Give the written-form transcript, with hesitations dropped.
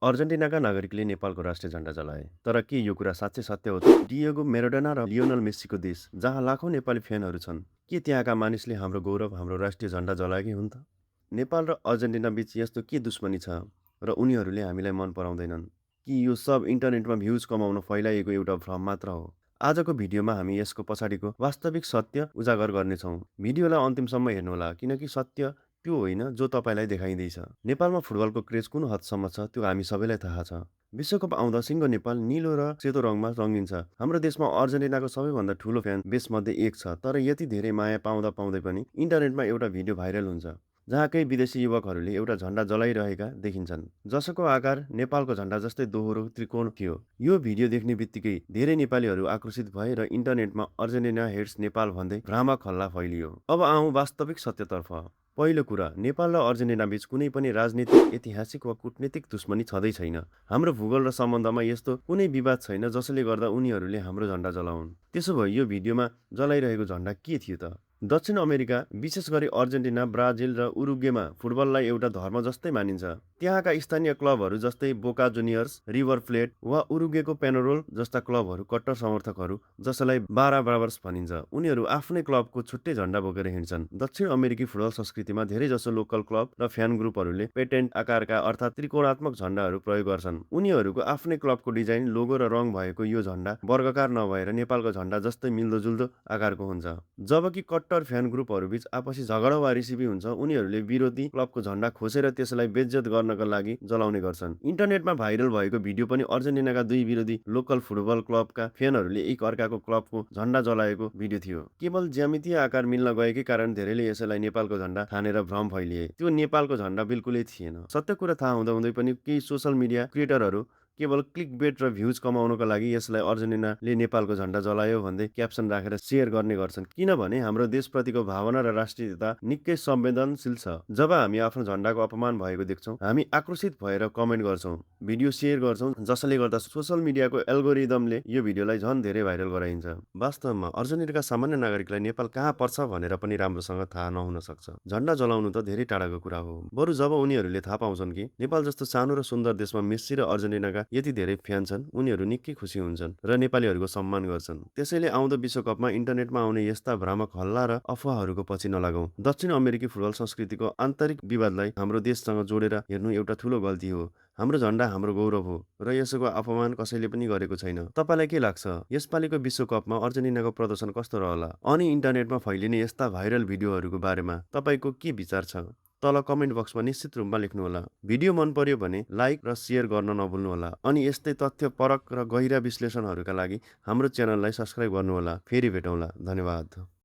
अर्जेन्टिनाका नागरिकले नेपालको राष्ट्रिय झण्डा जलाए। तर के यो कुरा साँच्चै सत्य हो त? डिएगो मेराडोना र लियोनल मेस्सीको देश, जहाँ लाखौँ नेपाली फ्यानहरू छन्। के त्यहाँका मानिसले हाम्रो गौरव, हाम्रो राष्ट्रिय झण्डा जलाएकै हुन् त? नेपाल र अर्जेन्टिना बीच यस्तो के दुश्मनी छ र उनीहरूले हामीलाई मन पराउँदैनन्? कि यो सब इन्टरनेटमा भ्युज कमाउन फैलाइएको एउटा भ्रम मात्र हो? आजको भिडियोमा हामी यसको पछाडिको वास्तविक सत्य उजागर गर्नेछौँ। भिडियोलाई अन्तिमसम्म हेर्नुहोला, किनकि सत्य त्यो होइन जो तपाईँलाई देखाइँदैछ। नेपालमा फुटबलको क्रेज कुन हदसम्म छ त्यो हामी सबैलाई थाहा छ। विश्वकप आउँदा सिङ्गो नेपाल निलो र सेतो रङमा रङ्गिन्छ। हाम्रो देशमा अर्जेन्टिनाको सबैभन्दा ठुलो फ्यान बेसमध्ये एक छ। तर यति धेरै माया पाउँदा पाउँदै पनि इन्टरनेटमा एउटा भिडियो भाइरल हुन्छ, जहाँ केही विदेशी युवकहरूले एउटा झण्डा जलाइरहेका देखिन्छन्, जसको आकार नेपालको झण्डा जस्तै दोहोरो त्रिकोण थियो। यो भिडियो देख्ने बित्तिकै धेरै नेपालीहरू आक्रोशित भए र इन्टरनेटमा अर्जेन्टिना हेट्स नेपाल भन्दै भ्रामक हल्ला फैलियो। अब आउँ वास्तविक सत्यतर्फ। पहिलो कुरा, नेपाल र अर्जेन्टिना बीच कुनै पनि राजनीतिक, ऐतिहासिक वा कूटनीतिक दुश्मनी छँदै छैन। हाम्रो भूगोल र सम्बन्धमा यस्तो कुनै विवाद छैन जसले गर्दा उनीहरूले हाम्रो झण्डा जलाउन्। त्यसो भए यो भिडियोमा जलाइरहेको झण्डा के थियो त? दक्षिण अमेरिका, विशेष गरी अर्जेन्टिना, ब्राजिल र उरुग्वेमा फुटबललाई एउटा धर्म जस्तै मानिन्छ। त्यहाँका स्थानीय क्लबहरू जस्तै बोका जुनियर्स, रिभर प्लेट वा उरुग्वेको पेनरोल जस्ता क्लबहरू कट्टर समर्थकहरू, जसलाई बारा ब्राभर्स भनिन्छ, उनीहरू आफ्नै क्लबको छुट्टै झण्डा बोकेर हिँड्छन्। दक्षिण अमेरिकी फुटबल संस्कृतिमा धेरैजसो लोकल क्लब र फ्यान ग्रुपहरूले पेटेन्ट आकारका अर्थात् त्रिकोणात्मक झण्डाहरू प्रयोग गर्छन्। उनीहरूको आफ्नै क्लबको डिजाइन, लोगो र रङ भएको यो झण्डा वर्गाकार नभएर नेपालको झण्डा जस्तै मिल्दोजुल्दो आकारको हुन्छ। जबकि कट्टर फ्यान ग्रुपहरूबीच आपसी झगडा वा रिसिभी हुन्छ, उनीहरूले विरोधी क्लबको झण्डा खोसेर त्यसलाई बेइज्जत गर्नका लागि जलाउने गर्छन्। इन्टरनेटमा भाइरल भएको भिडियो पनि अर्जेन्टिनाका दुई विरोधी लोकल फुटबल क्लबका फ्यानहरूले एक अर्काको क्लबको झण्डा जलाएको भिडियो थियो। केवल ज्यामितीय आकार मिल्न गएकै कारण धेरैले यसैलाई नेपालको झण्डा ठानेर भ्रम फैलिए। त्यो नेपालको झण्डा बिल्कुलै थिएन। सत्य कुरा थाहा हुँदाहुँदै पनि केही सोसल मिडिया क्रिएटरहरू केवल क्लिकबेट र भ्युज कमाउनका लागि यसलाई अर्जेन्टिनाले नेपालको झण्डा जलायो भन्दै क्याप्सन राखेर सेयर गर्ने गर्छन्, किनभने हाम्रो देशप्रतिको भावना र राष्ट्रियता निकै संवेदनशील छ। जब हामी आफ्नो झण्डाको अपमान भएको देख्छौँ, हामी आक्रोशित भएर कमेन्ट गर्छौँ, भिडियो सेयर गर्छौँ, जसले गर्दा सोसल मिडियाको एल्गोरिदमले यो भिडियोलाई झन् धेरै भाइरल गराइन्छ। वास्तवमा अर्जेन्टिनाका सामान्य नागरिकलाई नेपाल कहाँ पर्छ भनेर पनि राम्रोसँग थाहा नहुन सक्छ। झण्डा जलाउनु त धेरै टाढाको कुरा हो। बरु जब उनीहरूले थाहा पाउँछन् कि नेपाल जस्तो सानो र सुन्दर देशमा मेस्सी र अर्जेन्टिनाका यति धेरै फ्यान छन्, उनीहरू निकै खुसी हुन्छन् र नेपालीहरूको सम्मान गर्छन्। त्यसैले आउँदो विश्वकपमा इन्टरनेटमा आउने यस्ता भ्रामक हल्ला र अफवाहहरूको पछि नलागौँ। दक्षिण अमेरिकी फुटबल संस्कृतिको आन्तरिक विवादलाई हाम्रो देशसँग जोडेर हेर्नु एउटा ठूलो गल्ती हो। हाम्रो झण्डा हाम्रो गौरव हो र यसको अपमान कसैले पनि गरेको छैन। तपाईँलाई के लाग्छ, यसपालिको विश्वकपमा अर्जेन्टिनाको प्रदर्शन कस्तो रहला? अनि इन्टरनेटमा फैलिने यस्ता भाइरल भिडियोहरूको बारेमा तपाईँको के विचार छ? तल कमेन्ट बक्समा निश्चित रूपमा लेख्नुहोला। भिडियो मन पर्यो भने लाइक र सेयर गर्न नभुल्नुहोला। अनि यस्तै तथ्यपरक र गहिरा विश्लेषणहरूका लागि हाम्रो च्यानललाई सब्स्क्राइब गर्नुहोला। फेरि भेटौँला। धन्यवाद।